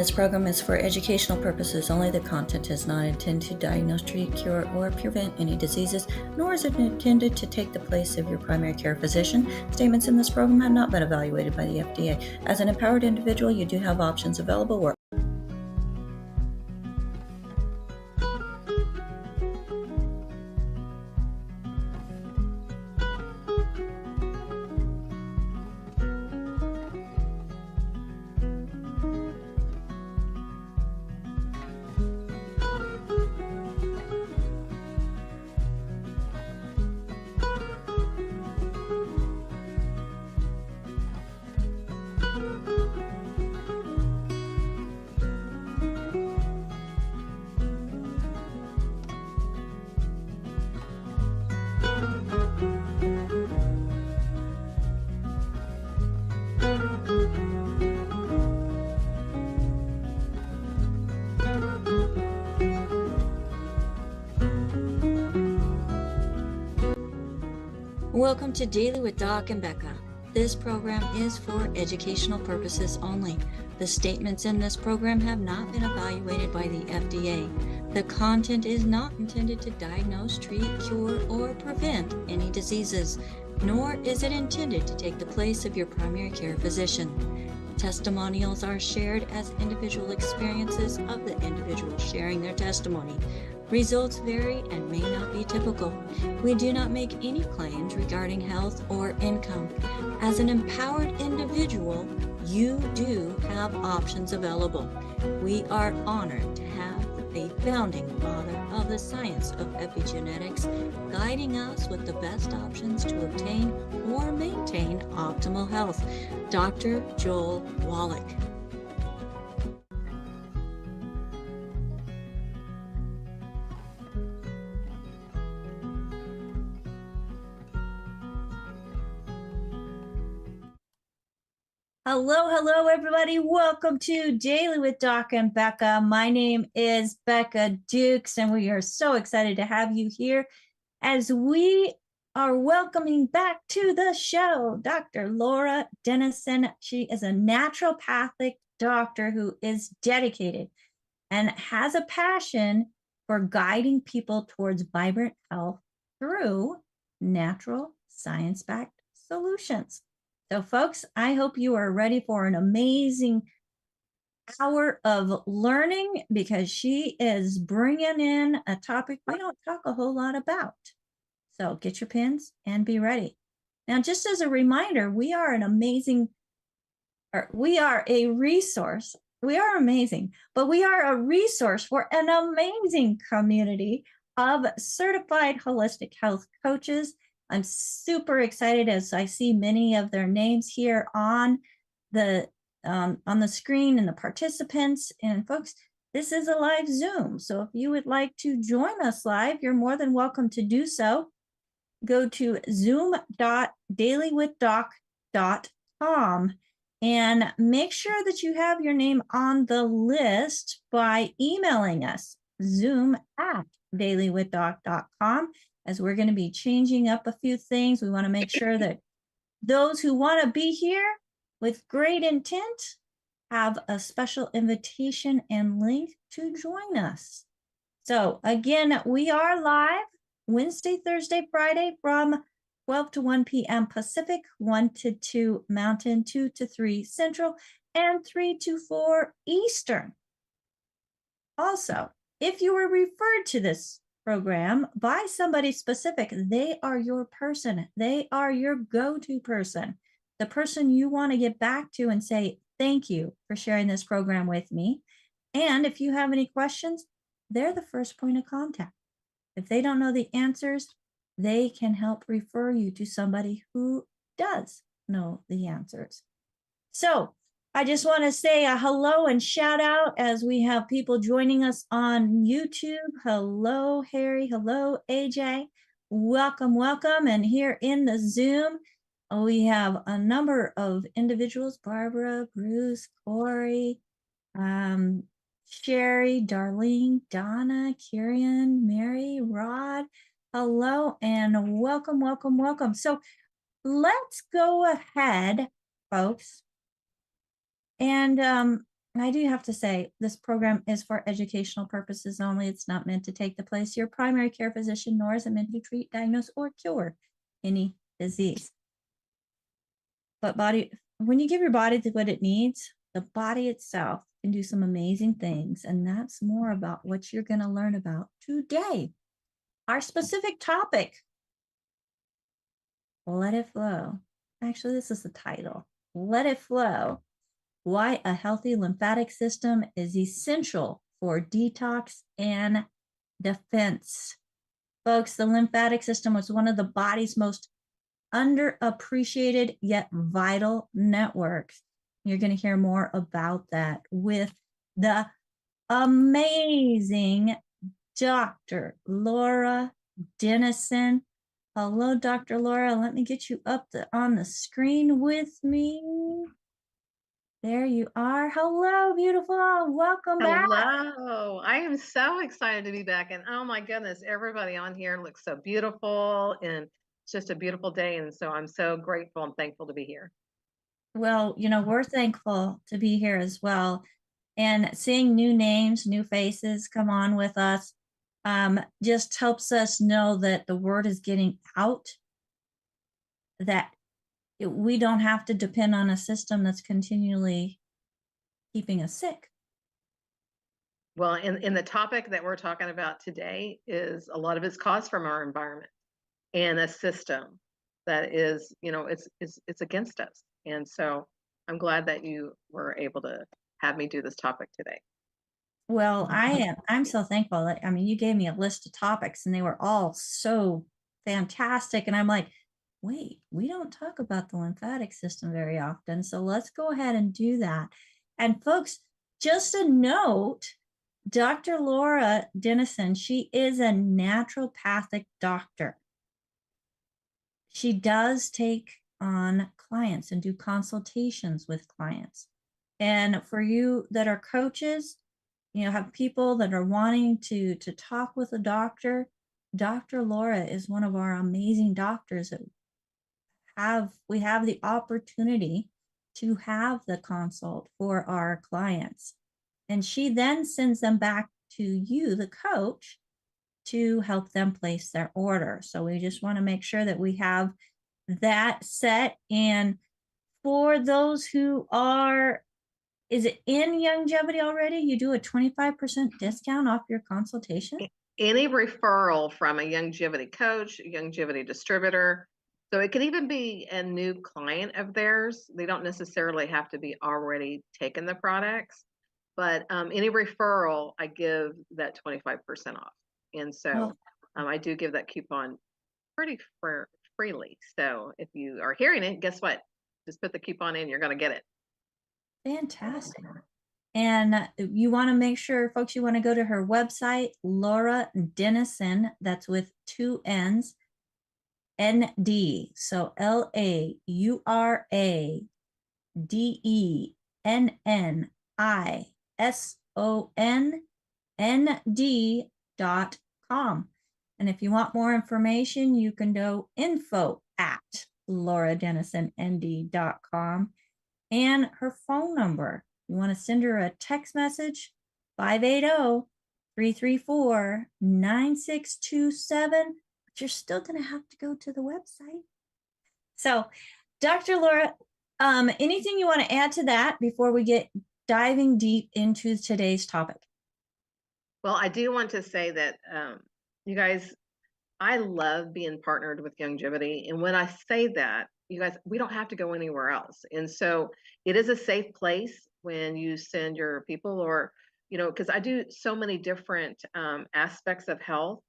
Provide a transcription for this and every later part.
This program is for educational purposes only. The content is not intended to diagnose, treat, cure, or prevent any diseases, nor is it intended to take the place of your primary care physician. Statements in this program have not been evaluated by the FDA. As an empowered individual, you do have options available where Welcome to Daily with Doc and Becca. This program is for educational purposes only. The statements in this program have not been evaluated by the FDA. The content is not intended to diagnose, treat, cure, or prevent any diseases, nor is it intended to take the place of your primary care physician. Testimonials are shared as individual experiences of the individual sharing their testimony. Results vary and may not be typical. We do not make any claims regarding health or income. As an empowered individual, you do have options available. We are honored to have a founding father of the science of epigenetics guiding us with the best options to obtain or maintain optimal health, Dr. Joel Wallach. Hello, everybody. Welcome to Daily with Doc and Becca. My name is Becca Dukes, and we are so excited to have you here as we are welcoming back to the show Dr. Laura Dennison. She is a naturopathic doctor who is dedicated and has a passion for guiding people towards vibrant health through natural science-backed solutions. So folks, I hope you are ready for an amazing hour of learning because she is bringing in a topic we don't talk a whole lot about. So get your pens and be ready. Now, just as a reminder, we are a resource. We are amazing, but we are a resource for an amazing community of certified holistic health coaches. I'm super excited as I see many of their names here on the screen and the participants. And folks, this is a live Zoom. So if you would like to join us live, you're more than welcome to do so. Go to zoom.dailywithdoc.com and make sure that you have your name on the list by emailing us, zoom@dailywithdoc.com. As we're going to be changing up a few things, we want to make sure that those who want to be here with great intent have a special invitation and link to join us. So again, we are live Wednesday, Thursday, Friday from 12 to 1 p.m. Pacific, 1 to 2 Mountain, 2 to 3 Central, and 3 to 4 Eastern. Also, if you were referred to this program by somebody specific, they are your person. They are your go-to person, the person you want to get back to and say, thank you for sharing this program with me. And if you have any questions, they're the first point of contact. If they don't know the answers, they can help refer you to somebody who does know the answers. So I just want to say a hello and shout out as we have people joining us on YouTube. Hello, Harry. Hello, AJ. Welcome, welcome. And here in the Zoom, we have a number of individuals, Barbara, Bruce, Corey, Sherry, Darlene, Donna, Kieran, Mary, Rod. Hello and welcome, welcome, welcome. So let's go ahead, folks. And I do have to say, this program is for educational purposes only. It's not meant to take the place of your primary care physician, nor is it meant to treat, diagnose, or cure any disease. But when you give your body what it needs, the body itself can do some amazing things. And that's more about what you're going to learn about today. Our specific topic, let it flow. Actually, this is the title, Let It Flow. Why a healthy lymphatic system is essential for detox and defense. Folks, the lymphatic system was one of the body's most underappreciated yet vital networks. You're going to hear more about that with the amazing Dr. Laura Dennison. Hello, Dr. Laura. Let me get you up on the screen with me. There you are. Hello, beautiful. Welcome back. Hello. I am so excited to be back. And oh my goodness, everybody on here looks so beautiful. And it's just a beautiful day. And so I'm so grateful and thankful to be here. Well, we're thankful to be here as well. And seeing new names, new faces come on with us just helps us know that the word is getting out, that we don't have to depend on a system that's continually keeping us sick. Well, in the topic that we're talking about today is a lot of it's caused from our environment and a system that is, it's against us. And so I'm glad that you were able to have me do this topic today. Well, I'm so thankful that, you gave me a list of topics and they were all so fantastic. And I'm like, wait, we don't talk about the lymphatic system very often. So let's go ahead and do that. And folks, just a note, Dr. Laura Dennison, she is a naturopathic doctor. She does take on clients and do consultations with clients. And for you that are coaches, have people that are wanting to talk with a doctor, Dr. Laura is one of our amazing doctors that we have the opportunity to have the consult for our clients. And she then sends them back to you, the coach, to help them place their order. So we just want to make sure that we have that set. And for those who are, is it in longevity already? You do a 25% discount off your consultation? Any referral from a longevity coach, a longevity distributor. So it could even be a new client of theirs. They don't necessarily have to be already taken the products, but any referral, I give that 25% off. And so I do give that coupon pretty freely. So if you are hearing it, guess what? Just put the coupon in, you're going to get it. Fantastic. And you want to make sure, folks, you want to go to her website, Laura Dennison, that's with 2 N's, ND. So LauraDennisonND.com. And if you want more information, you can go info@LauraDennisonND.com. And her phone number. You want to send her a text message, 580-334-9627, but you're still going to have to go to the website. So, Dr. Laura, anything you want to add to that before we get diving deep into today's topic? Well, I do want to say that, you guys, I love being partnered with longevity. And when I say that, you guys, we don't have to go anywhere else. And so it is a safe place when you send your people, or, because I do so many different aspects of health.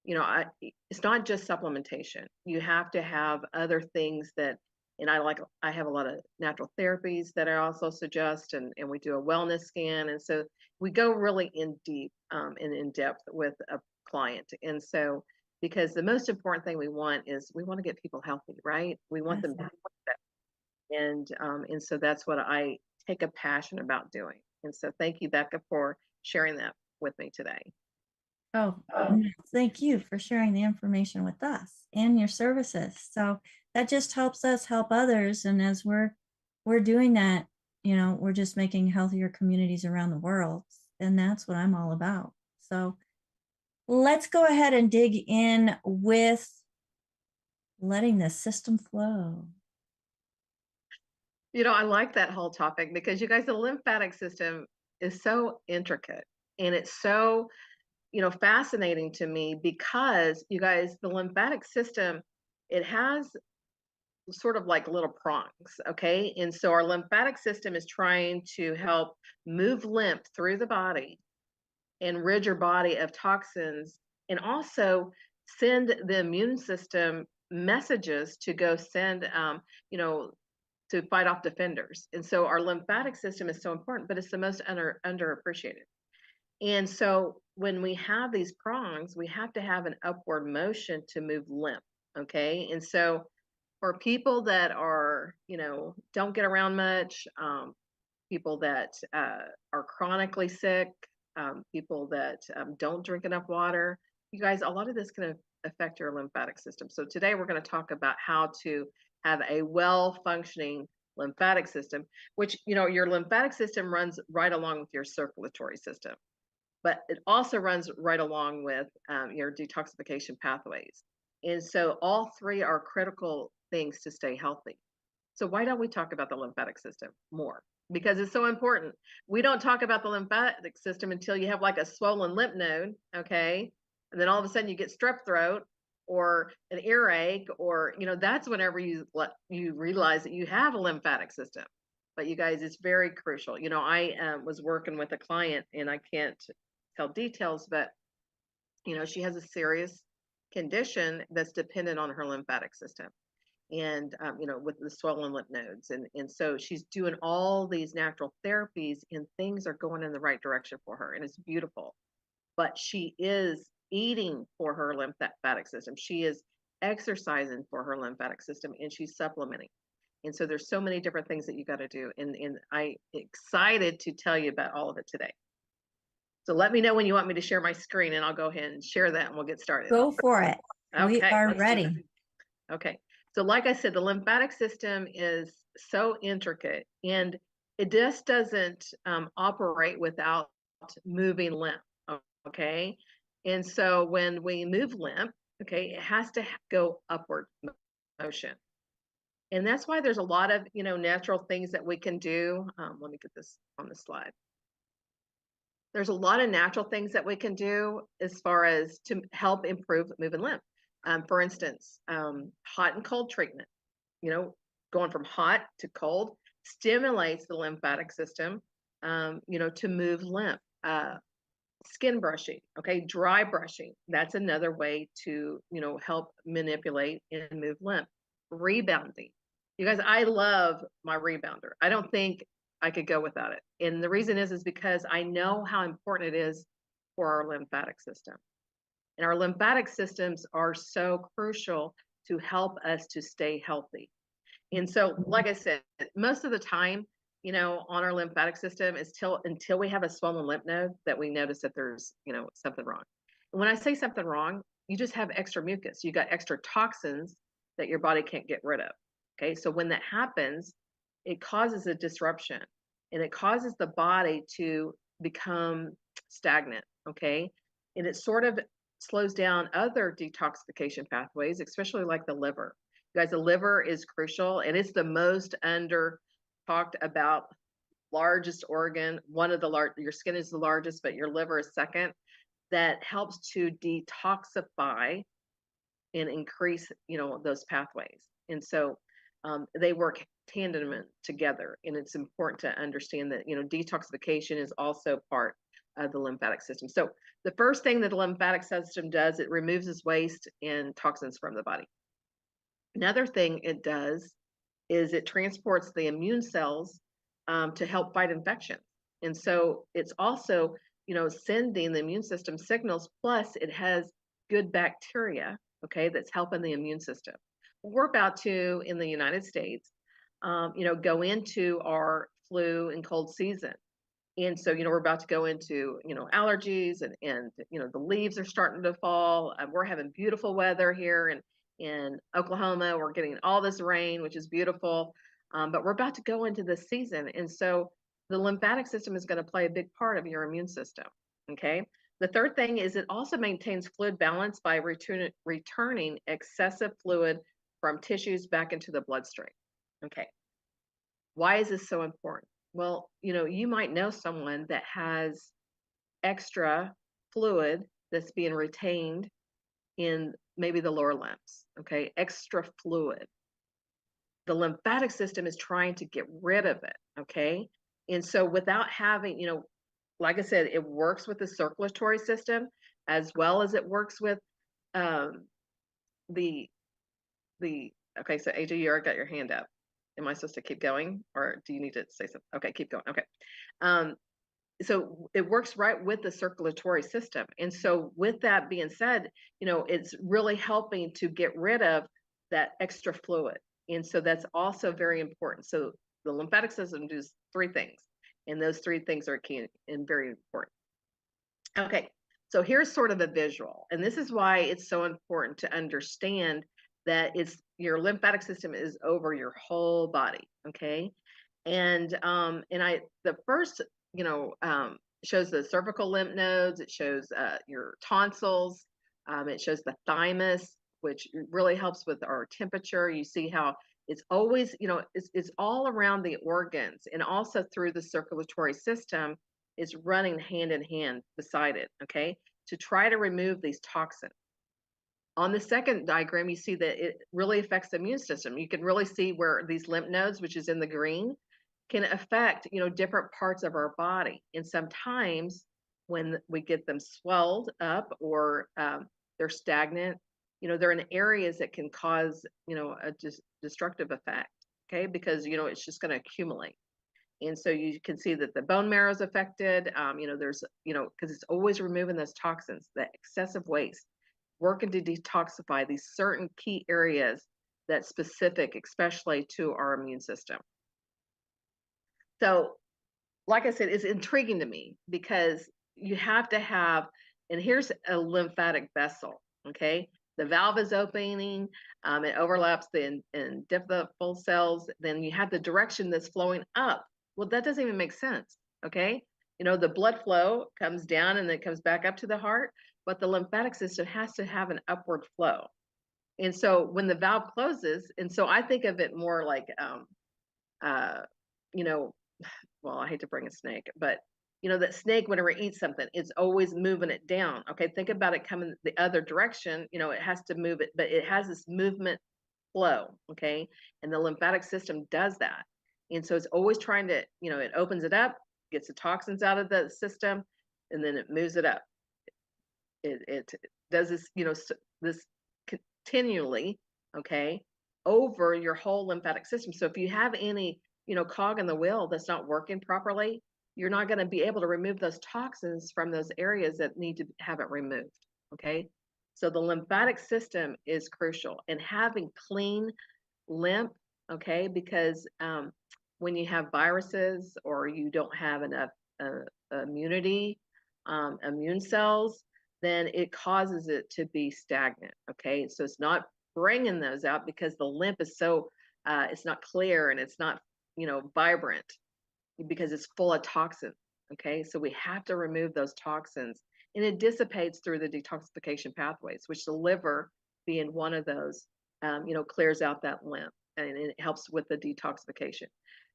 It's not just supplementation. You have to have other things that, and I have a lot of natural therapies that I also suggest, and we do a wellness scan. And so we go really in deep and in depth with a client. And so, because the most important thing we want to get people healthy, right? We want them to have that. And so that's what I take a passion about doing. And so thank you, Becca, for sharing that with me today. Oh, thank you for sharing the information with us and your services. So that just helps us help others. And as we're doing that, we're just making healthier communities around the world. And that's what I'm all about. So let's go ahead and dig in with letting the system flow. I like that whole topic because you guys, the lymphatic system is so intricate and it's so, fascinating to me because you guys, the lymphatic system, it has sort of like little prongs, okay? And so our lymphatic system is trying to help move lymph through the body and rid your body of toxins and also send the immune system messages to go send, to fight off defenders. And so our lymphatic system is so important, but it's the most underappreciated. And so when we have these prongs, we have to have an upward motion to move lymph. Okay. And so for people that are, don't get around much, people that are chronically sick, people that don't drink enough water, you guys, a lot of this can affect your lymphatic system. So today we're going to talk about how to have a well functioning lymphatic system, which, your lymphatic system runs right along with your circulatory system, but it also runs right along with your detoxification pathways. And so all three are critical things to stay healthy. So why don't we talk about the lymphatic system more? Because it's so important. We don't talk about the lymphatic system until you have like a swollen lymph node, okay? And then all of a sudden you get strep throat or an earache, or that's whenever you realize that you have a lymphatic system. But you guys, it's very crucial. I was working with a client, and I can't tell details, but she has a serious condition that's dependent on her lymphatic system, and with the swollen lymph nodes, and so she's doing all these natural therapies, and things are going in the right direction for her, and it's beautiful. But she is eating for her lymphatic system, she is exercising for her lymphatic system, and she's supplementing. And so there's so many different things that you got to do, and I'm excited to tell you about all of it today. So let me know when you want me to share my screen, and I'll go ahead and share that, and we'll get started. Go for it. We Okay, are let's do ready. that. Okay. So like I said, the lymphatic system is so intricate, and it just doesn't operate without moving lymph. Okay. And so when we move lymph, okay, it has to go upward motion. And that's why there's a lot of, natural things that we can do. Let me get this on the slide. There's a lot of natural things that we can do as far as to help improve moving lymph. For instance, hot and cold treatment, going from hot to cold stimulates the lymphatic system, to move lymph. Skin brushing, okay, dry brushing. That's another way to, help manipulate and move lymph. Rebounding. You guys, I love my rebounder. I don't think I could go without it. And the reason is because I know how important it is for our lymphatic system. And our lymphatic systems are so crucial to help us to stay healthy. And so, like I said, most of the time, on our lymphatic system is until we have a swollen lymph node that we notice that there's, something wrong. And when I say something wrong, you just have extra mucus. You got extra toxins that your body can't get rid of. Okay. So when that happens, it causes a disruption, and it causes the body to become stagnant. Okay. And it sort of slows down other detoxification pathways, especially like the liver. You guys, the liver is crucial, and it's the most under talked about largest organ. One of the your skin is the largest, but your liver is second. That helps to detoxify and increase, those pathways. And so they work tandem together, and it's important to understand that, detoxification is also part of the lymphatic system. So the first thing that the lymphatic system does, it removes its waste and toxins from the body. Another thing it does is it transports the immune cells to help fight infections. And so it's also, sending the immune system signals, plus it has good bacteria, okay, that's helping the immune system. We're about to, in the United States, go into our flu and cold season. And so, we're about to go into, allergies, and the leaves are starting to fall. We're having beautiful weather here in Oklahoma. We're getting all this rain, which is beautiful. But we're about to go into this season. And so the lymphatic system is going to play a big part of your immune system. Okay. The third thing is it also maintains fluid balance by returning excessive fluid from tissues back into the bloodstream. Okay. Why is this so important? Well, you might know someone that has extra fluid that's being retained in maybe the lower limbs. Okay. Extra fluid. The lymphatic system is trying to get rid of it. Okay. And so without having, like I said, it works with the circulatory system as well as it works with um, the okay. So AJ, you already got your hand up. Am I supposed to keep going, or do you need to say something? Okay, keep going. Okay. Um, so it works right with the circulatory system, and so with that being said, it's really helping to get rid of that extra fluid, and so that's also very important. So the lymphatic system does three things, and those three things are key and very important. Okay, so here's sort of a visual, and this is why it's so important to understand that it's your lymphatic system is over your whole body. Okay, and I the first shows the cervical lymph nodes. It shows your tonsils. It shows the thymus, which really helps with our temperature. You see how it's always, it's all around the organs and also through the circulatory system. Is running hand in hand beside it, okay, to try to remove these toxins. On the second diagram, you see that it really affects the immune system. You can really see where these lymph nodes, which is in the green, can affect, different parts of our body. And sometimes when we get them swelled up or they're stagnant, they're in areas that can cause, a destructive effect, okay, because, it's just going to accumulate. And so you can see that the bone marrow is affected. There's, because it's always removing those toxins, the excessive waste, working to detoxify these certain key areas that's specific, especially to our immune system. So, like I said, it's intriguing to me because you have to have, and here's a lymphatic vessel, okay? The valve is opening, it overlaps the infiltrate cells, then you have the direction that's flowing up. Well, that doesn't even make sense, okay? The blood flow comes down and then it comes back up to the heart, but the lymphatic system has to have an upward flow. And so when the valve closes, and so I think of it more like, you know, well, I hate to bring a snake, but that snake, whenever it eats something, it's always moving it down. Okay, think about it coming the other direction. It has to move it, but it has this movement flow. Okay, and the lymphatic system does that, and so it's always trying to, it opens it up, gets the toxins out of the system, and then it moves it up. It does this, this continually. Okay, over your whole lymphatic system. So if you have any cog in the wheel that's not working properly, you're not going to be able to remove those toxins from those areas that need to have it removed. Okay. So the lymphatic system is crucial, and having clean lymph, okay, because when you have viruses or you don't have enough immunity, immune cells, then it causes it to be stagnant. Okay. So it's not bringing those out because the lymph is so, it's not clear and it's not vibrant because it's full of toxins. Okay, so we have to remove those toxins, and it dissipates through the detoxification pathways, which the liver, being one of those, clears out that lymph, and it helps with the detoxification.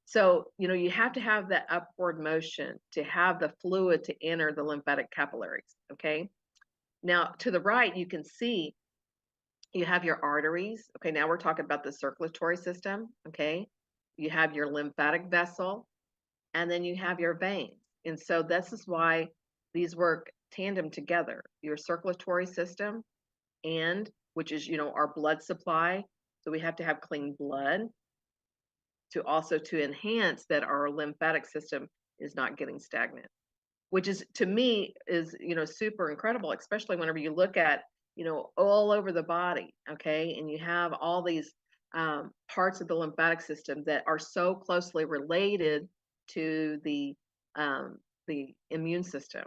So you have to have that upward motion to have the fluid to enter the lymphatic capillaries. Okay, now to the right you can see you have your arteries. Okay, now we're talking about the circulatory system. Okay, you have your lymphatic vessel, and then you have your veins. And so this is why these work tandem together, your circulatory system, and which is, our blood supply. So we have to have clean blood to also to enhance that our lymphatic system is not getting stagnant, which is, to me, is, super incredible, especially whenever you look at, all over the body. Okay, and you have all these parts of the lymphatic system that are so closely related to the immune system.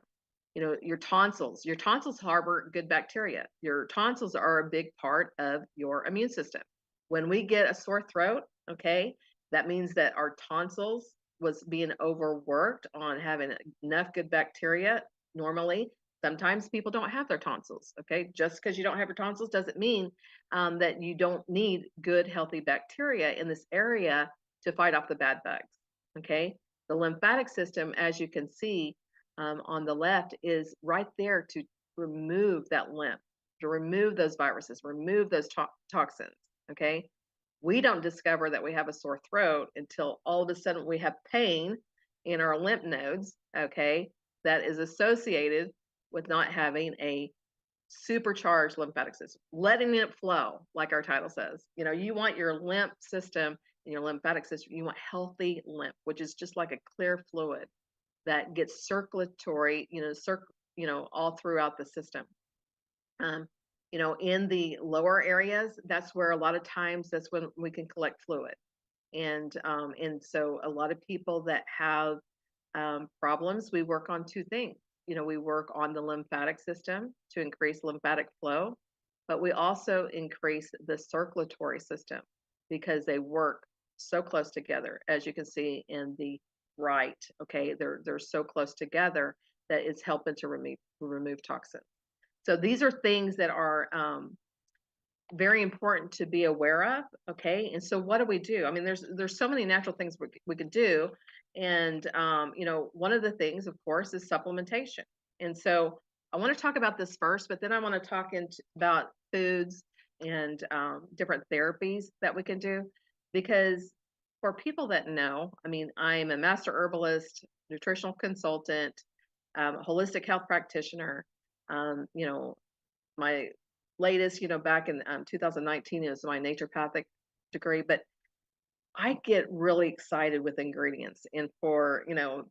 Your tonsils harbor good bacteria. Your tonsils are a big part of your immune system. When we get a sore throat, okay, That means that our tonsils was being overworked on having enough good bacteria normally. Sometimes people don't have their tonsils, okay? Just because you don't have your tonsils doesn't mean that you don't need good, healthy bacteria in this area to fight off the bad bugs, okay? The lymphatic system, as you can see on the left, is right there to remove that lymph, to remove those viruses, remove those toxins, okay? We don't discover that we have a sore throat until all of a sudden we have pain in our lymph nodes, okay, that is associated with not having a supercharged lymphatic system, letting it flow, like our title says. You know, you want your lymph system and your lymphatic system, you want healthy lymph, which is just like a clear fluid that gets circulatory, all throughout the system. Um, in the lower areas, that's where a lot of times that's when we can collect fluid. And so a lot of people that have problems, we work on two things. We work on the lymphatic system to increase lymphatic flow, but we also increase the circulatory system because they work so close together, as you can see in the right. Okay, they're so close together that it's helping to remove toxins. So these are things that are very important to be aware of. Okay, and so what do we do? I mean, there's so many natural things we could do, and one of the things, of course, is supplementation. And so I want to talk about this first, but then I want to talk about foods and different therapies that we can do, because for people that know, I mean, I'm a master herbalist, nutritional consultant, holistic health practitioner. My latest, back in 2019 is my naturopathic degree, but I get really excited with ingredients. And for,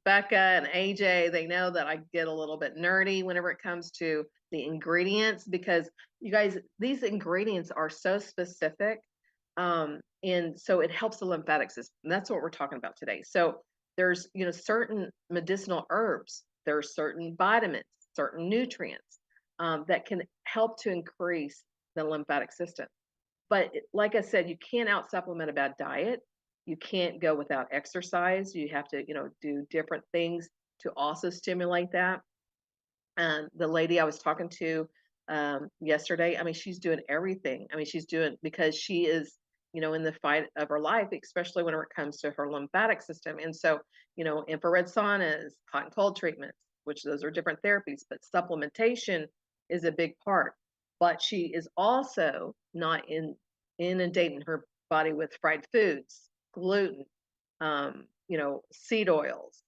Becca and AJ, they know that I get a little bit nerdy whenever it comes to the ingredients because you guys, these ingredients are so specific. And so it helps the lymphatic system. And that's what we're talking about today. So there's, certain medicinal herbs, there's certain vitamins, certain nutrients that can help to increase the lymphatic system. But like I said, you can't out supplement a bad diet. You can't go without exercise. You have to, do different things to also stimulate that. And the lady I was talking to yesterday, I mean, she's doing everything. I mean, she's doing because she is, in the fight of her life, especially when it comes to her lymphatic system. And so, infrared saunas, hot and cold treatments, which those are different therapies, but supplementation is a big part. But she is also not inundating her body with fried foods, gluten, seed oils,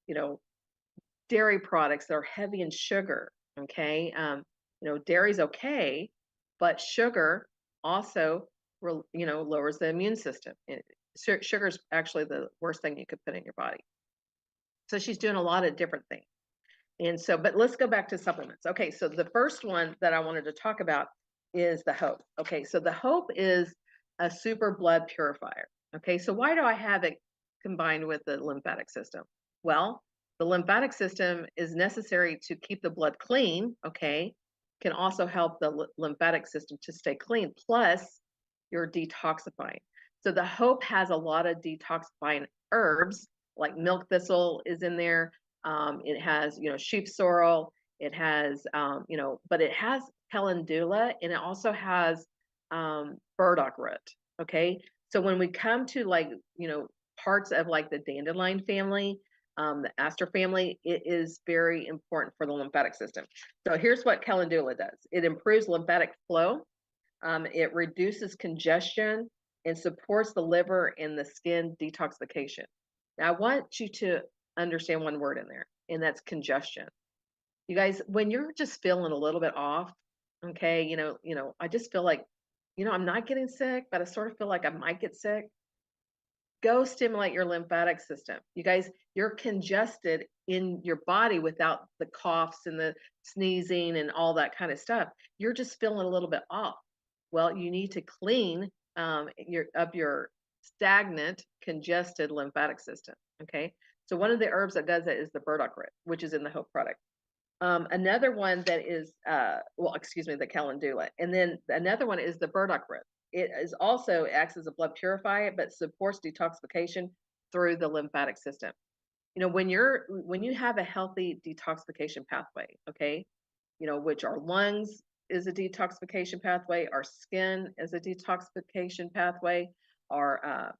you know, dairy products that are heavy in sugar. Okay. Dairy's okay, but sugar also, lowers the immune system. Sugar is actually the worst thing you could put in your body. So she's doing a lot of different things. And so, but let's go back to supplements. Okay. So the first one that I wanted to talk about is the Hope. Okay. So the Hope is a super blood purifier. Okay. So why do I have it combined with the lymphatic system? Well, the lymphatic system is necessary to keep the blood clean. Okay. Can also help the lymphatic system to stay clean. Plus, you're detoxifying. So the Hope has a lot of detoxifying herbs, like milk thistle is in there. It has, sheep sorrel. It has, but it has calendula, and it also has burdock root. Okay, so when we come to parts of like the dandelion family, the aster family, it is very important for the lymphatic system. So here's what calendula does: it improves lymphatic flow. It reduces congestion and supports the liver and the skin detoxification. Now, I want you to understand one word in there, and that's congestion. You guys, when you're just feeling a little bit off, okay, I just feel like, I'm not getting sick, but I sort of feel like I might get sick. Go stimulate your lymphatic system. You guys, you're congested in your body without the coughs and the sneezing and all that kind of stuff. You're just feeling a little bit off. Well, you need to clean your stagnant, congested lymphatic system. Okay. So one of the herbs that does that is the burdock root, which is in the Hope product. Another one that is, the calendula. And then another one is the burdock root. it is also acts as a blood purifier, but supports detoxification through the lymphatic system. When you have a healthy detoxification pathway, okay, which our lungs is a detoxification pathway, our skin is a detoxification pathway, our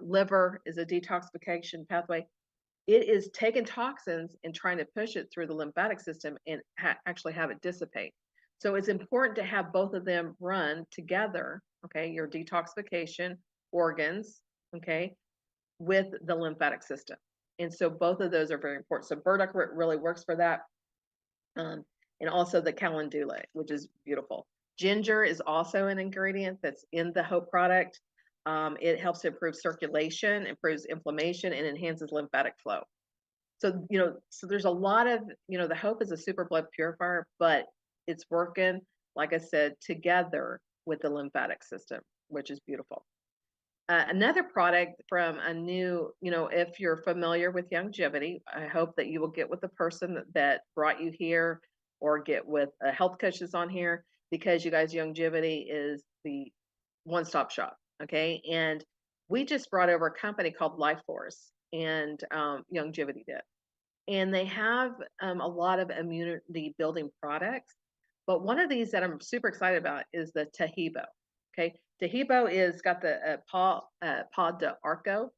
liver is a detoxification pathway. It is taking toxins and trying to push it through the lymphatic system and actually have it dissipate. So it's important to have both of them run together, okay, your detoxification organs, okay, with the lymphatic system. And so both of those are very important. So burdock root really works for that. And also the calendula, which is beautiful. Ginger is also an ingredient that's in the Hope product. It helps to improve circulation, improves inflammation, and enhances lymphatic flow. So there's a lot of, the Hope is a super blood purifier, but it's working, like I said, together with the lymphatic system, which is beautiful. Another product from a new, if you're familiar with Youngevity, I hope that you will get with the person that brought you here or get with a health coach that's on here, because you guys, Youngevity is the one-stop shop. Okay. And we just brought over a company called Life Force, and Youngevity did. And they have a lot of immunity building products. But one of these that I'm super excited about is the Tahibo. Okay. Tahibo is got the paw de arco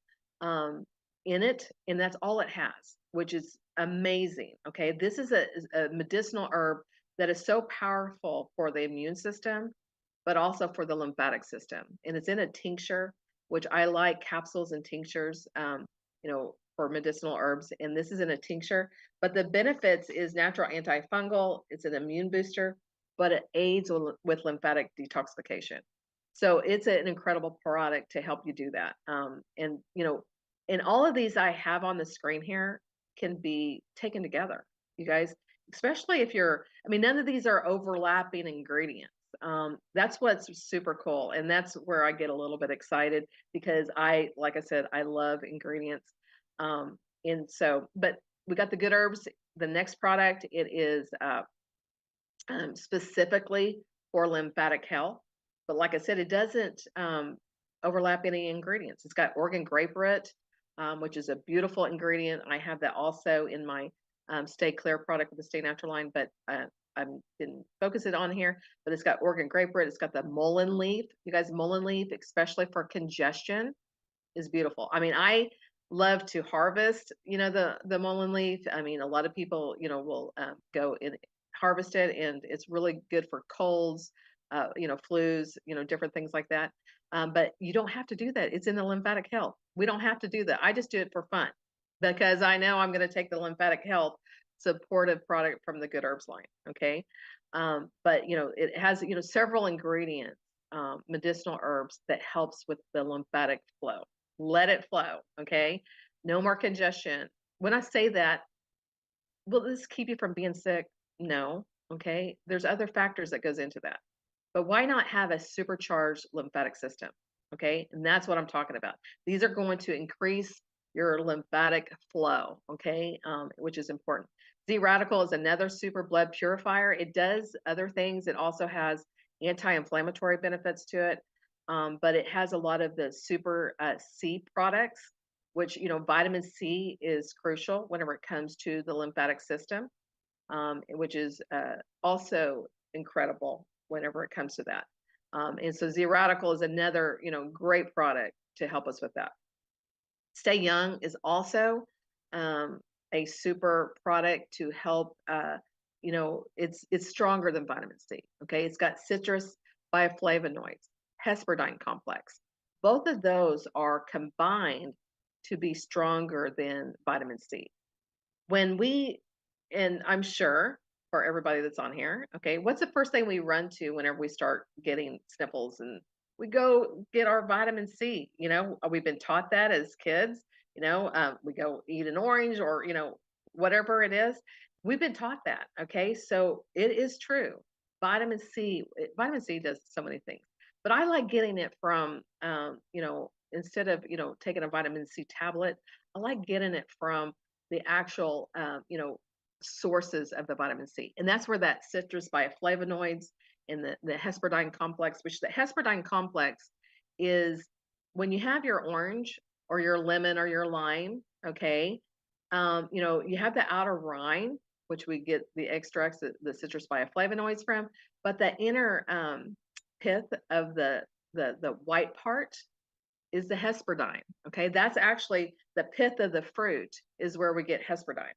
in it, and that's all it has, which is amazing. Okay. This is a medicinal herb that is so powerful for the immune system, but also for the lymphatic system. And it's in a tincture, which I like capsules and tinctures, for medicinal herbs. And this is in a tincture, but the benefits is natural antifungal. It's an immune booster, but it aids with lymphatic detoxification. So it's an incredible product to help you do that. And all of these I have on the screen here can be taken together, you guys, especially if none of these are overlapping ingredients. That's what's super cool. And that's where I get a little bit excited, because like I said, I love ingredients. But we got the good herbs. The next product, it is specifically for lymphatic health. But like I said, it doesn't overlap any ingredients. It's got Oregon grape root, which is a beautiful ingredient. I have that also in my Stay Clear product with the Sta-Natural line, but I didn't focus it on here. But it's got Oregon grape root. It's got the mullein leaf. You guys, mullein leaf, especially for congestion, is beautiful. I love to harvest, the mullein leaf. A lot of people, will go and harvest it, and it's really good for colds, flus, different things like that. But you don't have to do that. It's in the lymphatic health. We don't have to do that. I just do it for fun, because I know I'm going to take the lymphatic health supportive product from the Good Herbs line. Okay. But it has, several ingredients, medicinal herbs that helps with the lymphatic flow. Let it flow. Okay. No more congestion. When I say that, will this keep you from being sick? No. Okay. There's other factors that goes into that. But why not have a supercharged lymphatic system? Okay. And that's what I'm talking about. These are going to increase your lymphatic flow. Okay. Which is important. Z radical is another super blood purifier. It does other things. It also has anti-inflammatory benefits to it. But it has a lot of the super C products, which, vitamin C is crucial whenever it comes to the lymphatic system, which is also incredible whenever it comes to that. And so Z radical is another, great product to help us with that. Sta-Young is also a super product to help, it's stronger than vitamin C. Okay. It's got citrus bioflavonoids, hesperidine complex. Both of those are combined to be stronger than vitamin C. And I'm sure for everybody that's on here, okay, what's the first thing we run to whenever we start getting sniffles? And we go get our vitamin C. We've been taught that as kids. We go eat an orange, or whatever it is. We've been taught that. Okay, so it is true. Vitamin C does so many things, but I like getting it from instead of taking a vitamin C tablet, I like getting it from the actual sources of the vitamin C, and that's where that citrus bioflavonoids and the hesperidine complex, which the hesperidine complex is when you have your orange or your lemon or your lime, okay, you have the outer rind, which we get the extracts, the citrus bioflavonoids from, but the inner pith of the white part is the hesperidine. Okay, that's actually the pith of the fruit is where we get hesperidine.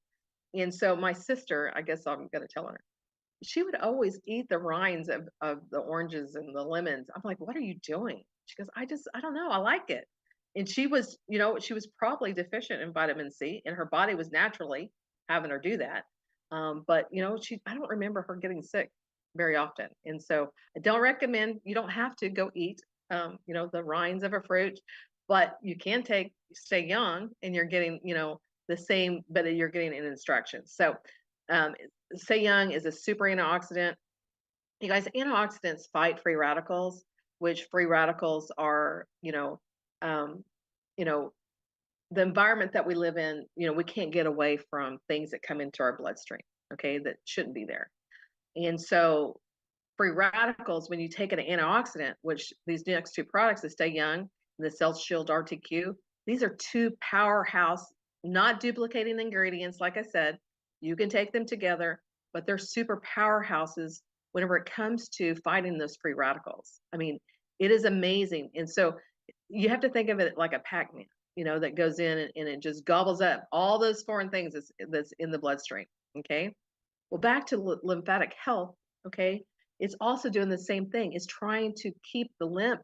And so my sister, I guess I'm going to tell her, she would always eat the rinds of the oranges and the lemons. I'm like, what are you doing? She goes, I don't know. I like it. And she was probably deficient in vitamin C, and her body was naturally having her do that. But I don't remember her getting sick very often. And so I don't recommend, you don't have to go eat, the rinds of a fruit, but you can Sta-Young, and you're getting, the same, but you're getting an instruction. So, Sta-Young is a super antioxidant. You guys, antioxidants fight free radicals, which free radicals are, um, you know, the environment that we live in, we can't get away from things that come into our bloodstream, okay, that shouldn't be there. And so free radicals, when you take an antioxidant, which these next two products, the Sta-Young and the Cell Shield RTQ, these are two powerhouse, not duplicating ingredients. Like I said, you can take them together, but they're super powerhouses whenever it comes to fighting those free radicals. I mean, it is amazing. And so you have to think of it like a Pac-Man, that goes in and it just gobbles up all those foreign things that's in the bloodstream. Okay. Well, back to lymphatic health. Okay. It's also doing the same thing. It's trying to keep the lymph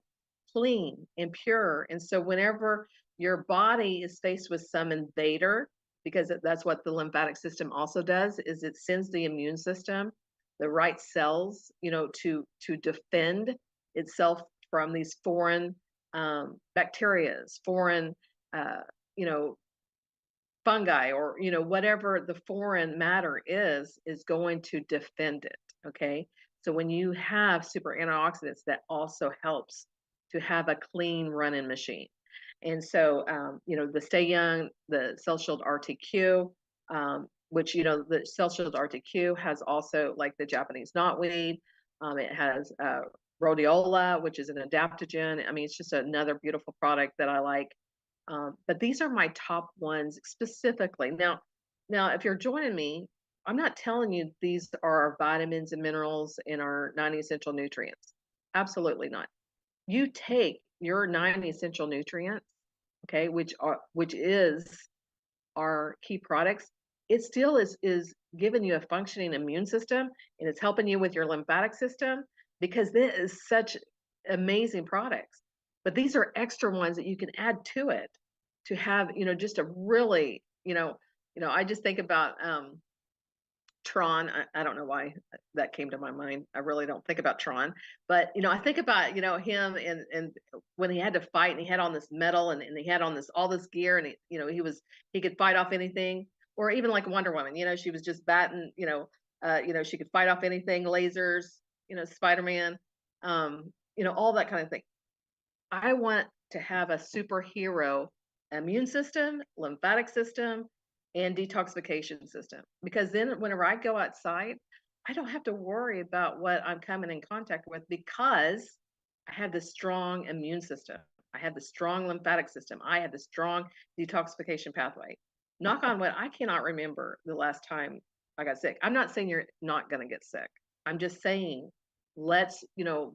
clean and pure. And so whenever your body is faced with some invader, because that's what the lymphatic system also does, is it sends the immune system the right cells, to defend itself from these foreign bacterias, foreign, you know, fungi, or whatever the foreign matter is going to defend it. Okay, so when you have super antioxidants, that also helps to have a clean running machine. And so the Sta-Young, the Cell Shield RTQ, which the Cell Shield RTQ has also, like, the Japanese knotweed. It has rhodiola, which is an adaptogen. I mean, it's just another beautiful product that I like. But these are my top ones specifically. Now, if you're joining me, I'm not telling you these are our vitamins and minerals and our 90 essential nutrients. Absolutely not. You take your 90 essential nutrients, okay, which is our key products. It still is giving you a functioning immune system, and it's helping you with your lymphatic system, because this is such amazing products. But these are extra ones that you can add to it to have, just a really, I just think about Tron. I don't know why that came to my mind. I really don't think about Tron, but I think about him, and when he had to fight, and he had on this metal, and he had on all this gear, and he could fight off anything. Or even like Wonder Woman, she was just batting, she could fight off anything, lasers, Spider-Man, all that kind of thing. I want to have a superhero immune system, lymphatic system, and detoxification system, because then whenever I go outside, I don't have to worry about what I'm coming in contact with, because I have the strong immune system. I have the strong lymphatic system. I have the strong detoxification pathway. Knock on wood, I cannot remember the last time I got sick. I'm not saying you're not going to get sick. I'm just saying, let's,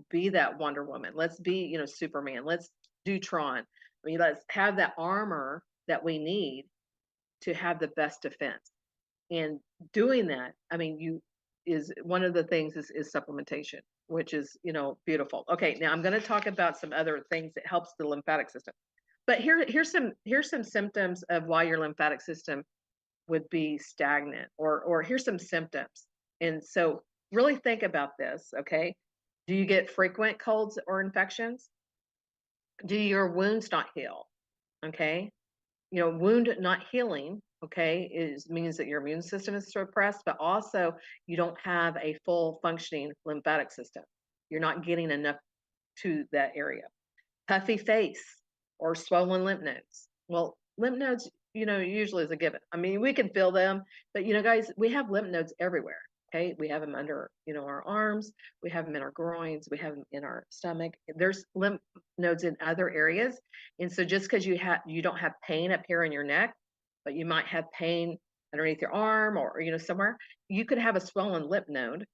be that Wonder Woman. Let's be, Superman. Let's do Tron. I mean, let's have that armor that we need to have the best defense. And doing that, I mean, is one of the things is supplementation, which is, beautiful. Okay, now I'm going to talk about some other things that helps the lymphatic system. But here's some symptoms of why your lymphatic system would be stagnant, or here's some symptoms. And so really think about this, okay? Do you get frequent colds or infections? Do your wounds not heal? Okay? Wound not healing, okay, means that your immune system is suppressed, but also you don't have a full functioning lymphatic system. You're not getting enough to that area. Puffy face or swollen lymph nodes. Well, lymph nodes, usually is a given. I mean, we can feel them, but guys, we have lymph nodes everywhere. Okay, we have them under, our arms, we have them in our groins, we have them in our stomach. There's lymph nodes in other areas. And so just because you don't have pain up here in your neck, but you might have pain underneath your arm or somewhere, you could have a swollen lymph node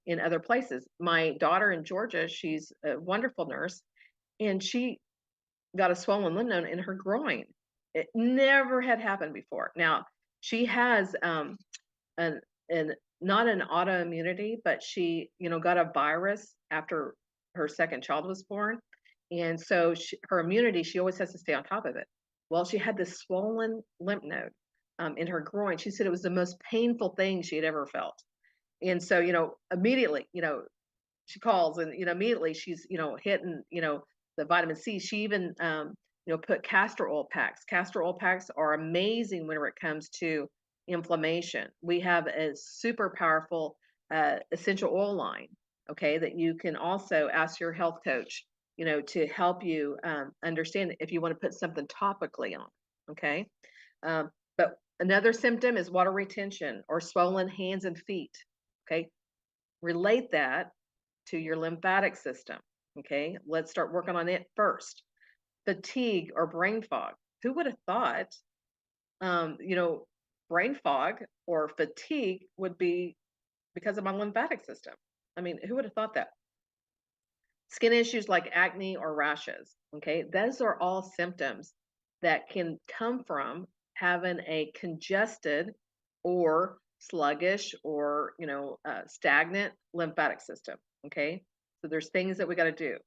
in other places. My daughter in Georgia, she's a wonderful nurse, and she got a swollen lymph node in her groin. It never had happened before. Now she has an an not an autoimmunity, but she, got a virus after her second child was born. And so her immunity, she always has to stay on top of it. Well, she had this swollen lymph node in her groin. She said it was the most painful thing she had ever felt. And so, immediately, she calls and, immediately she's, hitting, the vitamin C. She even, put castor oil packs. Castor oil packs are amazing whenever it comes to inflammation. We have a super powerful essential oil line, okay, that you can also ask your health coach, to help you understand if you want to put something topically on, okay? But another symptom is water retention or swollen hands and feet, okay? Relate that to your lymphatic system, okay? Let's start working on it first. Fatigue or brain fog. Who would have thought, um, you know, brain fog or fatigue would be because of my lymphatic system? I mean, who would have thought that? Skin issues like acne or rashes, okay? Those are all symptoms that can come from having a congested or sluggish or, stagnant lymphatic system, okay? So there's things that we got to do.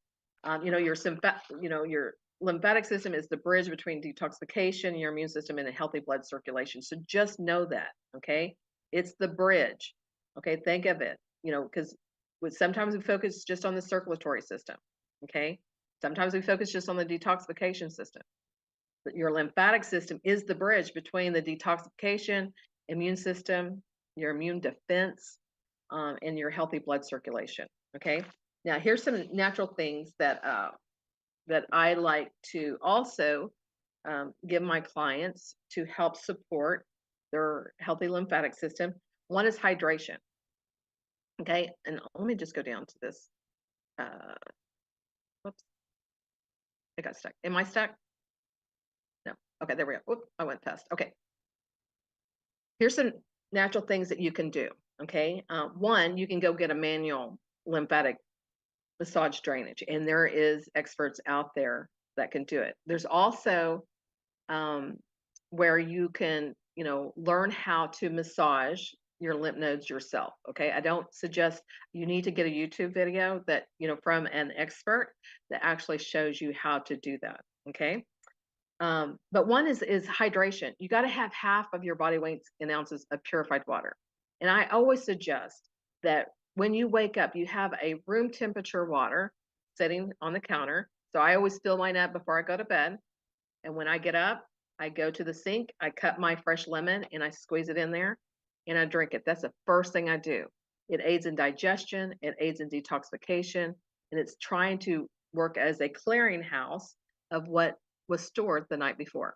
Your lymphatic system is the bridge between detoxification, your immune system, and a healthy blood circulation. So just know that, okay? It's the bridge. Okay, think of it, because sometimes we focus just on the circulatory system, okay? Sometimes we focus just on the detoxification system. But your lymphatic system is the bridge between the detoxification, immune system, your immune defense, and your healthy blood circulation, okay? Now, here's some natural things that I like to also give my clients to help support their healthy lymphatic system. One is hydration. Okay, and let me just go down to this. Whoops, I got stuck. Am I stuck? No. Okay, there we go. Whoop, I went past. Okay. Here's some natural things that you can do. Okay. One, you can go get a manual lymphatic massage drainage, and there is experts out there that can do it. There's also where you can, learn how to massage your lymph nodes yourself. Okay. I don't suggest you need to get a YouTube video that, from an expert that actually shows you how to do that. Okay. But one is hydration. You got to have half of your body weight in ounces of purified water. And I always suggest that when you wake up, you have a room temperature water sitting on the counter. So I always fill mine up before I go to bed. And when I get up, I go to the sink, I cut my fresh lemon and I squeeze it in there and I drink it. That's the first thing I do. It aids in digestion, it aids in detoxification, and it's trying to work as a clearinghouse of what was stored the night before.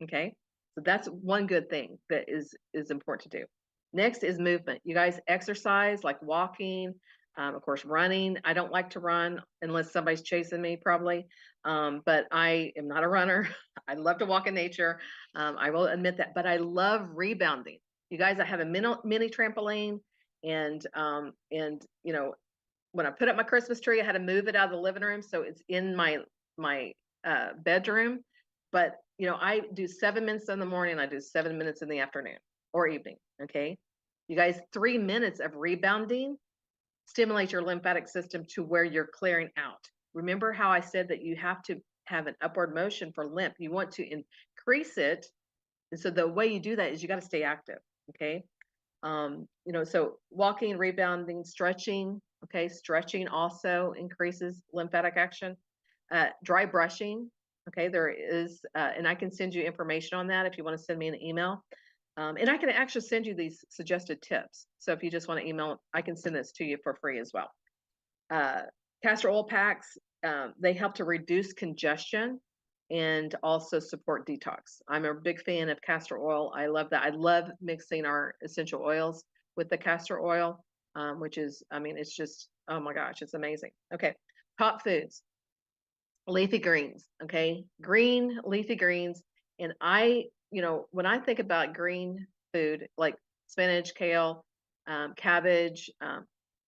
Okay. So that's one good thing that is important to do. Next is movement. You guys exercise like walking, of course, running. I don't like to run unless somebody's chasing me, probably. But I am not a runner. I love to walk in nature. I will admit that. But I love rebounding. You guys, I have a mini trampoline, and when I put up my Christmas tree, I had to move it out of the living room, so it's in my bedroom. But I do 7 minutes in the morning. I do 7 minutes in the afternoon or evening. Okay, you guys, 3 minutes of rebounding stimulate your lymphatic system to where you're clearing out. Remember how I said that you have to have an upward motion for lymph. You want to increase it. And so the way you do that is you got to stay active. Okay. So walking, rebounding, stretching. Okay. Stretching also increases lymphatic action. Dry brushing. Okay. There is, and I can send you information on that if you want to send me an email. And I can actually send you these suggested tips. So if you just want to email, I can send this to you for free as well. Castor oil packs, they help to reduce congestion and also support detox. I'm a big fan of castor oil. I love that. I love mixing our essential oils with the castor oil, which is, I mean, it's just, oh my gosh, it's amazing. Okay, top foods, leafy greens. Okay, green leafy greens, and when I think about green food like spinach, kale, cabbage,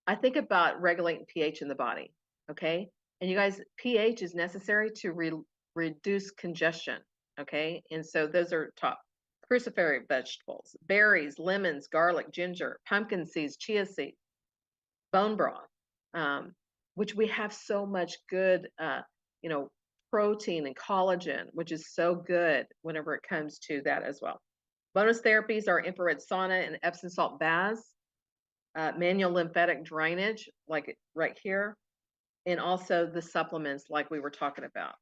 I think about regulating pH in the body. Okay, and you guys, pH is necessary to reduce congestion. Okay, and so those are top. Cruciferous vegetables, berries, lemons, garlic, ginger, pumpkin seeds, chia seeds, bone broth, which we have so much good, you know, protein and collagen, which is so good whenever it comes to that as well. Bonus therapies are infrared sauna and Epsom salt baths, manual lymphatic drainage, like right here, and also the supplements like we were talking about.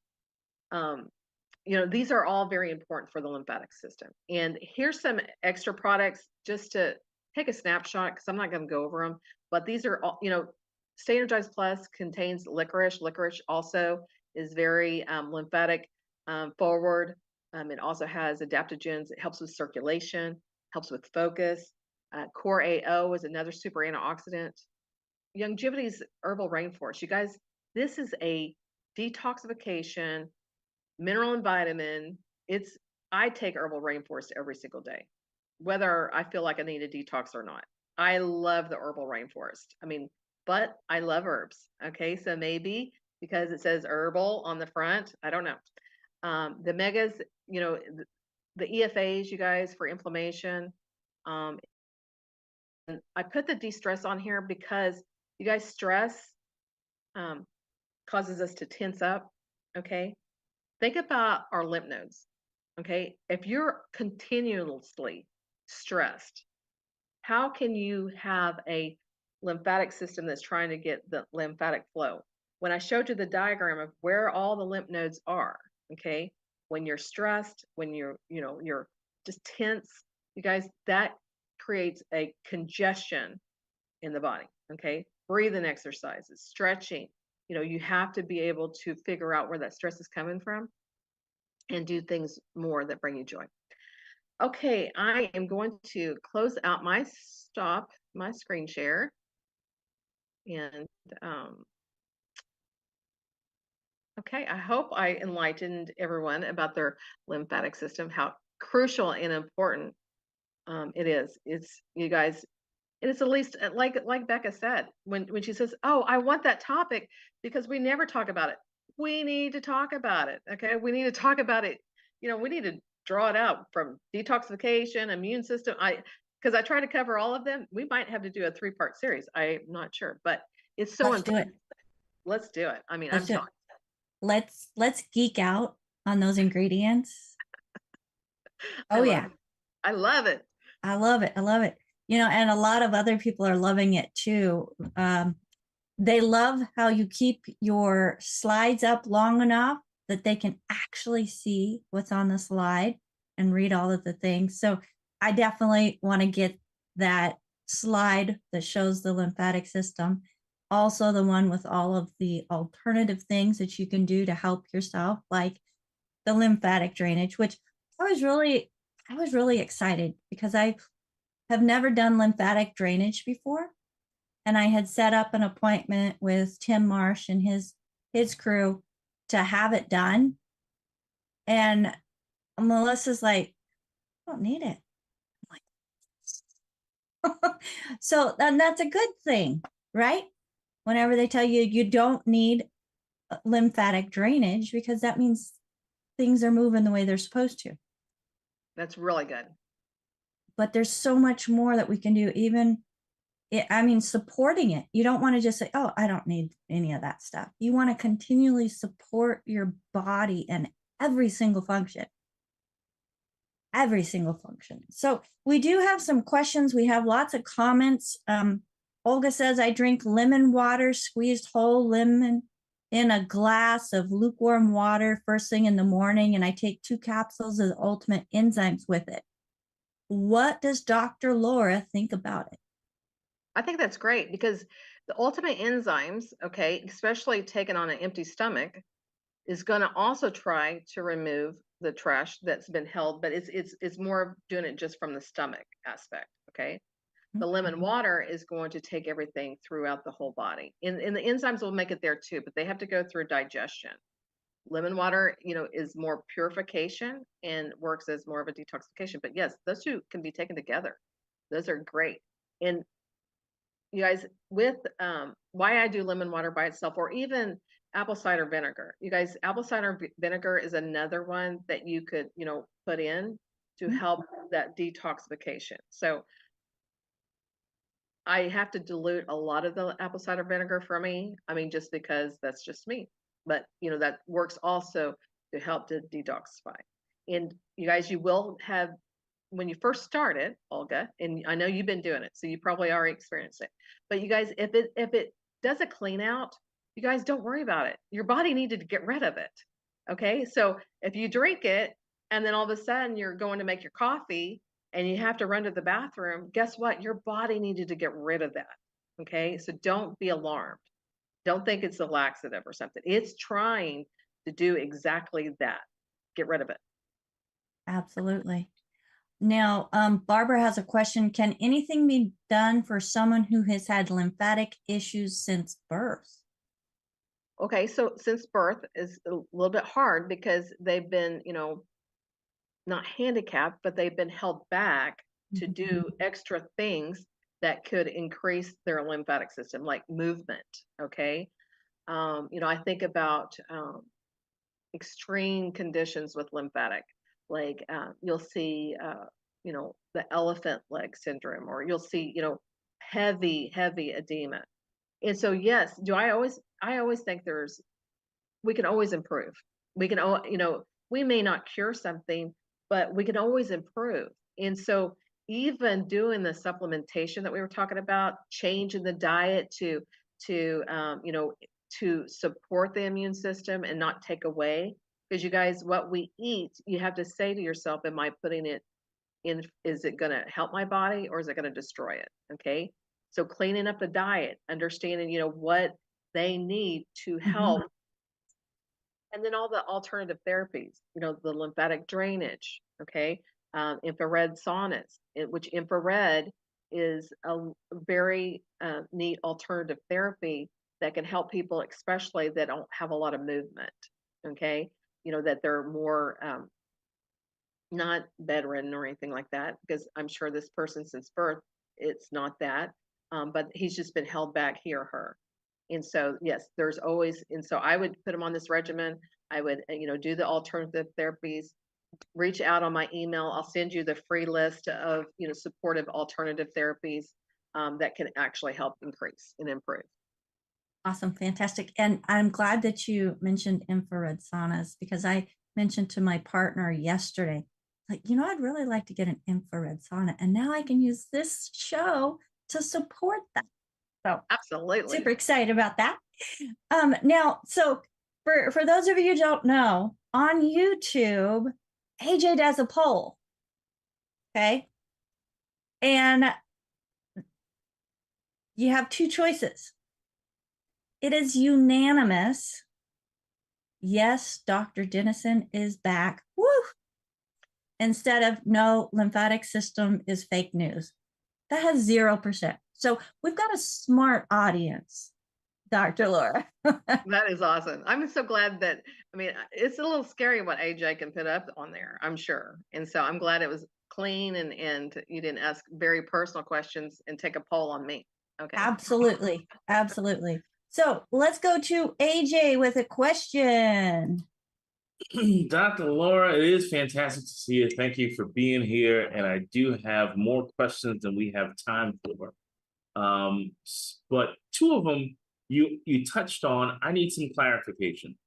These are all very important for the lymphatic system. And here's some extra products just to take a snapshot because I'm not going to go over them. But these are all, Sta-Energized PLUS contains licorice. Licorice also is very lymphatic forward. It also has adaptogens. It helps with circulation, helps with focus. Core AO is another super antioxidant. Youngevity's herbal rainforest. You guys, this is a detoxification mineral and vitamin. I take herbal rainforest every single day, whether I feel like I need a detox or not. I love the herbal rainforest. I mean, but I love herbs. Okay, so maybe because it says herbal on the front, I don't know. The megas, the EFAs, you guys, for inflammation. And I put the de-stress on here because you guys, stress causes us to tense up. Okay, think about our lymph nodes. Okay, if you're continuously stressed, how can you have a lymphatic system that's trying to get the lymphatic flow? When I showed you the diagram of where all the lymph nodes are, okay, when you're stressed, when you're just tense, you guys, that creates a congestion in the body. Okay, breathing exercises, stretching. You have to be able to figure out where that stress is coming from and do things more that bring you joy. Okay, I am going to close out my screen share. And okay, I hope I enlightened everyone about their lymphatic system, how crucial and important it is. It's, you guys, it is at least like Becca said, when she says, "Oh, I want that topic because we never talk about it." We need to talk about it. Okay, we need to talk about it. We need to draw it out from detoxification, immune system. Because I try to cover all of them. We might have to do a 3-part series. I'm not sure, but it's so Let's important. do it. Let's do it. I mean, Let's I'm do it. Let's geek out on those ingredients. Oh yeah. I love it. I love it. I love it. And a lot of other people are loving it too. They love how you keep your slides up long enough that they can actually see what's on the slide and read all of the things. So I definitely want to get that slide that shows the lymphatic system. Also the one with all of the alternative things that you can do to help yourself, like the lymphatic drainage, which I was really excited because I have never done lymphatic drainage before. And I had set up an appointment with Tim Marsh and his crew to have it done. And Melissa's like, I don't need it. I'm like, so then that's a good thing, right? Whenever they tell you you don't need lymphatic drainage, because that means things are moving the way they're supposed to. That's really good. But there's so much more that we can do, even supporting it. You don't want to just say, oh, I don't need any of that stuff. You want to continually support your body and every single function. Every single function. So we do have some questions. We have lots of comments. Olga says, I drink lemon water, squeezed whole lemon in a glass of lukewarm water first thing in the morning, and I take 2 capsules of the ultimate enzymes with it. What does Dr. Laura think about it? I think that's great because the ultimate enzymes, okay, especially taken on an empty stomach, is going to also try to remove the trash that's been held, but it's more of doing it just from the stomach aspect, okay? The lemon Mhm. water is going to take everything throughout the whole body. And the enzymes will make it there too, but they have to go through digestion. Lemon water, is more purification and works as more of a detoxification. But yes, those two can be taken together. Those are great. And you guys, with why I do lemon water by itself, or even apple cider vinegar. You guys, apple cider vinegar is another one that you could, put in to help that detoxification. So I have to dilute a lot of the apple cider vinegar for me. I mean, just because that's just me. But that works also to help to detoxify. And you guys, you will have when you first started, Olga, and I know you've been doing it, so you probably already experienced it. But you guys, if it does a clean out, you guys don't worry about it. Your body needed to get rid of it. Okay, so if you drink it and then all of a sudden you're going to make your coffee and you have to run to the bathroom, guess what? Your body needed to get rid of that. Okay, so don't be alarmed. Don't think it's a laxative or something. It's trying to do exactly that. Get rid of it. Absolutely. Now, Barbara has a question. Can anything be done for someone who has had lymphatic issues since birth? Okay, so since birth is a little bit hard because they've been, not handicapped, but they've been held back to do extra things that could increase their lymphatic system, like movement. Okay. I think about extreme conditions with lymphatic, like you'll see, the elephant leg syndrome, or you'll see, heavy edema. And so, yes, I always think we can always improve. We can, we may not cure something, but we can always improve. And so, even doing the supplementation that we were talking about, changing the diet to support the immune system and not take away. Because you guys, what we eat, you have to say to yourself, am I putting it in? Is it going to help my body or is it going to destroy it? Okay. So cleaning up the diet, understanding, what they need to help, and then all the alternative therapies, the lymphatic drainage, okay, infrared saunas, which infrared is a very neat alternative therapy that can help people, especially that don't have a lot of movement, okay, that they're more not bedridden or anything like that, because I'm sure this person since birth, it's not that, but he's just been held back, he or her. And so, yes, there's always, and so I would put him on this regimen. I would, do the alternative therapies, reach out on my email. I'll send you the free list of, supportive alternative therapies that can actually help increase and improve. Awesome, fantastic. And I'm glad that you mentioned infrared saunas because I mentioned to my partner yesterday, like, I'd really like to get an infrared sauna. And now I can use this show to support that. So Absolutely. super excited about that. Now, so for those of you who don't know, on YouTube, AJ does a poll. Okay. And you have two choices. It is unanimous. Yes, Dr. Dennison is back. Woo! Instead of no, lymphatic system is fake news. That has 0%. So we've got a smart audience, Dr. Laura. That is awesome. I'm so glad that, I mean, it's a little scary what AJ can put up on there, I'm sure. And so I'm glad it was clean and you didn't ask very personal questions and take a poll on me. Okay. Absolutely. Absolutely. So let's go to AJ with a question. Dr. Laura, it is fantastic to see you. Thank you for being here. And I do have more questions than we have time for. But two of them you touched on. I need some clarification.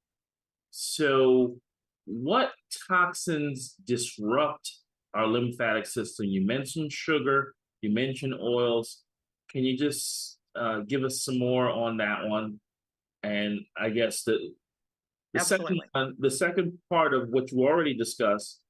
So, what toxins disrupt our lymphatic system? You mentioned sugar, you mentioned oils. Can you just give us some more on that one? And I guess Absolutely. the second part of what you already discussed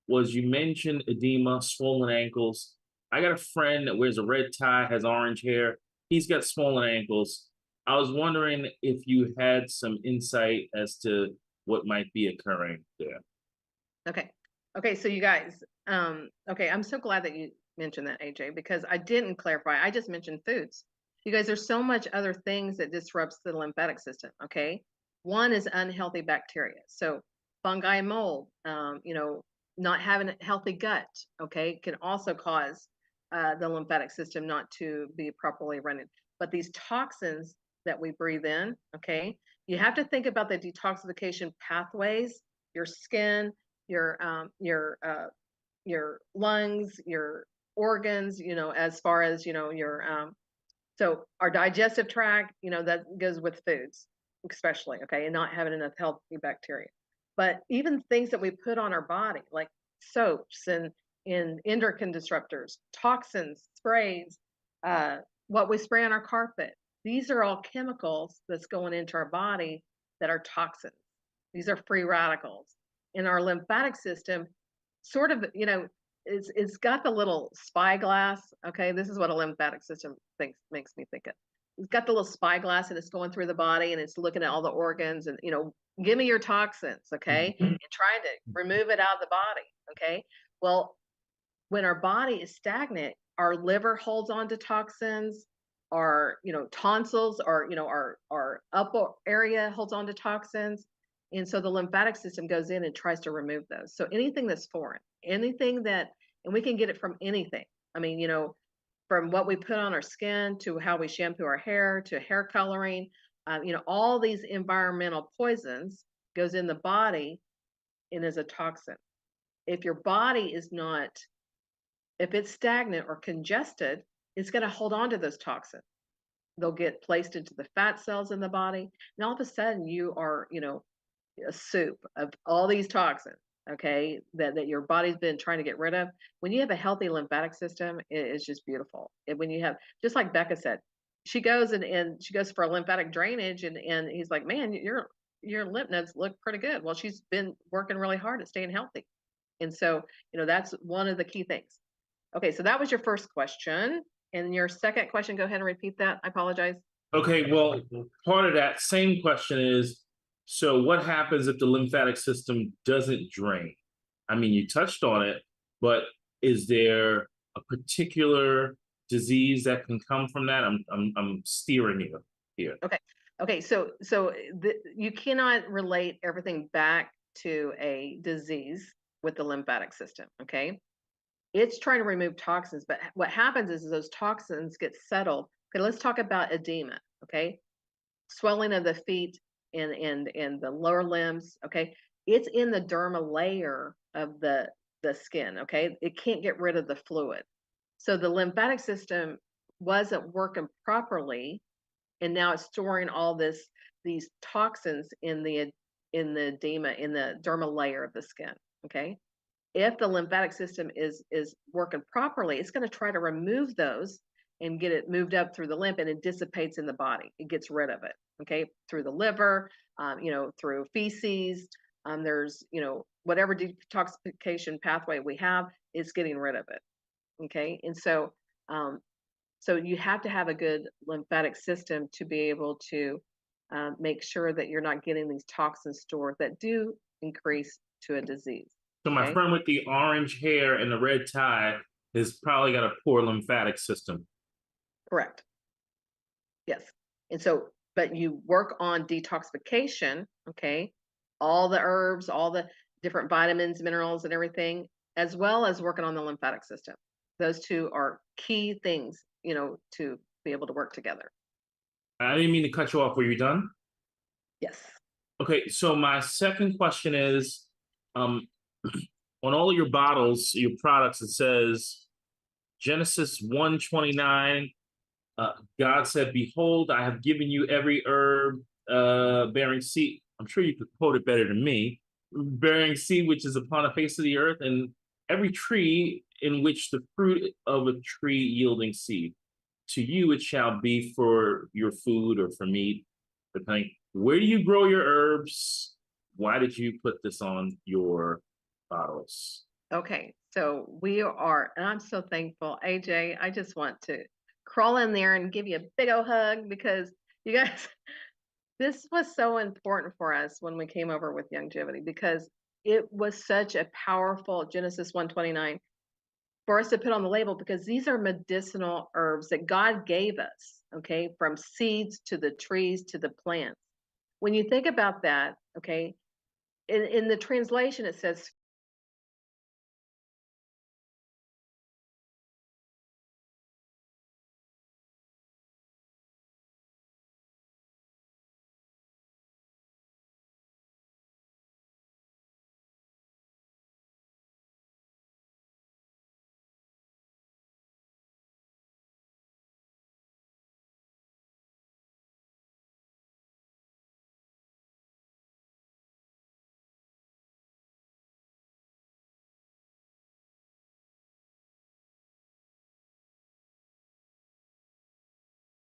was you mentioned edema, swollen ankles. I got a friend that wears a red tie, has orange hair. He's got swollen ankles. I was wondering if you had some insight as to what might be occurring there. Okay. Okay. So you guys, okay. I'm so glad that mention that, AJ, because I didn't clarify. I just mentioned foods. You guys, there's so much other things that disrupts the lymphatic system. Okay, one is unhealthy bacteria. So fungi and mold. Not having a healthy gut. Okay, can also cause the lymphatic system not to be properly running. But these toxins that we breathe in, okay, you have to think about the detoxification pathways, your skin, your lungs, your organs, as far as, your so our digestive tract, that goes with foods, especially, okay, and not having enough healthy bacteria. But even things that we put on our body, like soaps and endocrine disruptors, toxins, sprays, what we spray on our carpet, these are all chemicals that's going into our body that are toxins. These are free radicals. In our lymphatic system, sort of, it's got the little spyglass. Okay, this is what a lymphatic system makes me think of. It's got the little spyglass and it's going through the body and it's looking at all the organs and give me your toxins, okay, and trying to remove it out of the body. Okay, well, when our body is stagnant, our liver holds on to toxins, our tonsils, our upper area holds on to toxins. And so the lymphatic system goes in and tries to remove those. So anything that's foreign, anything that, and we can get it from anything. I mean, from what we put on our skin to how we shampoo our hair to hair coloring, all these environmental poisons goes in the body and is a toxin. If your body is not, if it's stagnant or congested, it's going to hold on to those toxins. They'll get placed into the fat cells in the body. And all of a sudden you are, a soup of all these toxins, okay, that your body's been trying to get rid of. When you have a healthy lymphatic system, it's just beautiful. And when you have, just like Becca said, she goes and she goes for a lymphatic drainage and he's like, man, your lymph nodes look pretty good. Well, she's been working really hard at staying healthy. And so, that's one of the key things. Okay, so that was your first question. And your second question, go ahead and repeat that. I apologize. Okay, well, part of that same question is, so what happens if the lymphatic system doesn't drain? I mean, you touched on it, but is there a particular disease that can come from that? I'm steering you here. Okay. So you cannot relate everything back to a disease with the lymphatic system. Okay, it's trying to remove toxins, but what happens is those toxins get settled. Okay, let's talk about edema. Okay, swelling of the feet and the lower limbs. Okay, it's in the dermal layer of the skin. Okay, it can't get rid of the fluid, so the lymphatic system wasn't working properly, and now it's storing all these toxins in the edema in the dermal layer of the skin. Okay, if the lymphatic system is working properly, it's going to try to remove those and get it moved up through the lymph, and it dissipates in the body. It gets rid of it, okay, through the liver, through feces. There's, whatever detoxification pathway we have, it's getting rid of it, okay? And so, so you have to have a good lymphatic system to be able to make sure that you're not getting these toxins stored that do increase to a disease. So my friend with the orange hair and the red tie has probably got a poor lymphatic system. Correct. Yes. And so, but you work on detoxification, okay? All the herbs, all the different vitamins, minerals, and everything, as well as working on the lymphatic system. Those two are key things, to be able to work together. I didn't mean to cut you off. Were you done? Yes. Okay, so my second question is, on all of your bottles, your products, it says Genesis 1:29. God said, "Behold, I have given you every herb bearing seed." I'm sure you could quote it better than me. Bearing seed, which is upon the face of the earth, and every tree in which the fruit of a tree yielding seed. To you it shall be for your food or for meat, depending. Where do you grow your herbs? Why did you put this on your bottles? Okay, so we are, and I'm so thankful, AJ. I just want to crawl in there and give you a big old hug because you guys, this was so important for us when we came over with Youngevity because it was such a powerful Genesis 1:29. for us to put on the label, because these are medicinal herbs that God gave us, okay, from seeds to the trees to the plants. When you think about that, okay, in the translation, it says